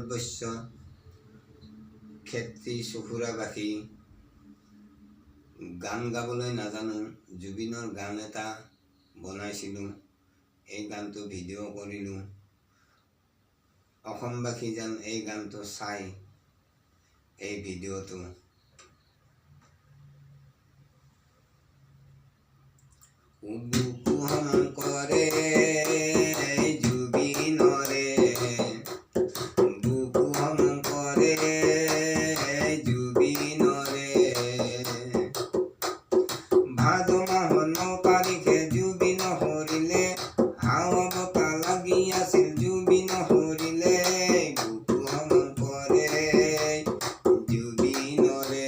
ভাৰতবৰ্ষ ক্ষেত্ৰী চুফুৰাবাসী গান গাবলৈ নাজানো। জুবিনৰ গান এটা বনাইছিলোঁ, এই গানটো ভিডিঅ' কৰিলোঁ। অসমবাসী যেন এই গানটো চাই এই ভিডিঅ'টো। বুকু হম কৰে জুবিনৰে, বুকু হম কৰে জুবিনৰে। ভাদ মাহ 9 তাৰিখে জুবিন হৰিলে, হাৱা বতাহ লাগি আছিল জুবিন হৰিলে। বুকু হম কৰে জুবিনৰে।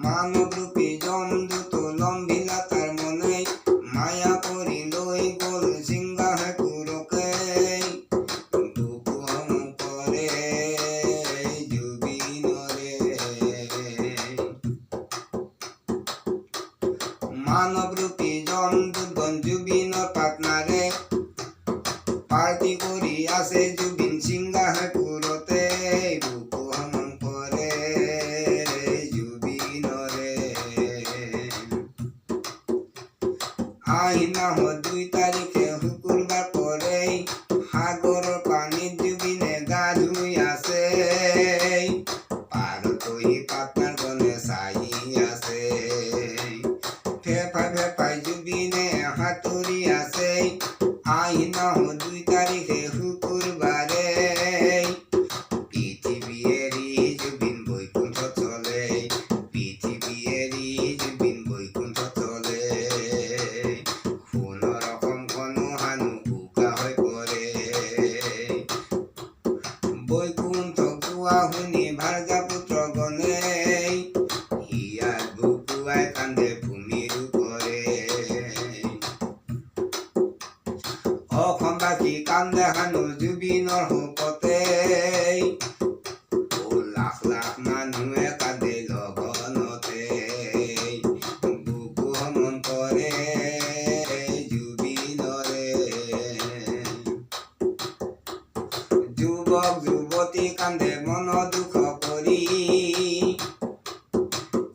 মানৱ ৰূপী জমদূত লম্ভিলা তাৰ মনে, মায়া কৰি লৈ গ'ল চিংগাহে কুৰকে। বুকু হম কৰে জুবিনৰে। মানৱ ৰূপী জমদূতগণ জুবিনৰ পাটনাৰে, পাৰ্টি কৰি আছে জুবিন চিংগাহে পুৰতে। বুকু হম কৰে জুবিনৰে। আহিন মাহৰ 2 তাৰিখে শুকুৰবাৰ পৰে, সাগৰৰ পানীত জুবিনে গা ধুই আছে। পাৰত বহি পাটনাৰগণে চাই আছে, ফেফাই ফেফাই জুবিনে সাঁতুৰি আছে। আহিন মাহৰ 2 তাৰিখে শুকুৰবাৰে, পৃথিৱী এৰি জুবিন বৈকুণ্ঠত চলে। পৃথিৱী এৰি জুবিন বৈকুণ্ঠত চলে। সোণৰ অসমখনো হানো বোকা হৈ পৰে। বৈকুণ্ঠ গোৱা শুনি ভাৰ্গা পুত্ৰগণে, হিয়াত বুকুৱাই কান্দে ভূমিৰ ওপৰে। অসমবাসী কান্দে হানো জুবিনৰ শোকতে। লাখ লাখ মানুহে কান্দে লগনতে। বুকু হম কৰে জুবিনৰে। যুৱক যুৱতী কান্দে মন দুখ কৰি,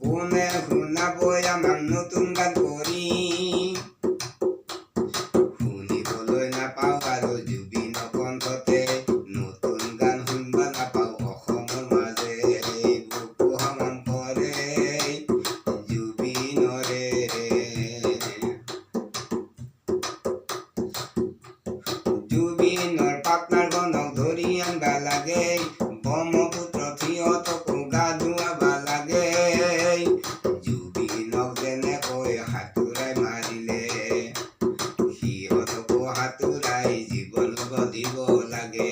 কোনে শুনাবই আমাক নতুন গান কৰি। শুনিবলৈ নাপাওঁ আৰু জুবিনৰ কণ্ঠতে, নতুন গান শুনবা নাপাওঁ অসমৰ মাজে। বুকু হম কৰে জুবিনৰে। জুবিনৰ পাটনাৰগণক ধৰি আনবা লাগে, ব্ৰহ্মপুত্ৰত সিহঁতকো গা ধুৱাবা লাগে। জুবিনক যেনেকৈ সাঁতুৰাই মাৰিলে, সিহঁতকো সাঁতুৰাই জীৱন দিব লাগে।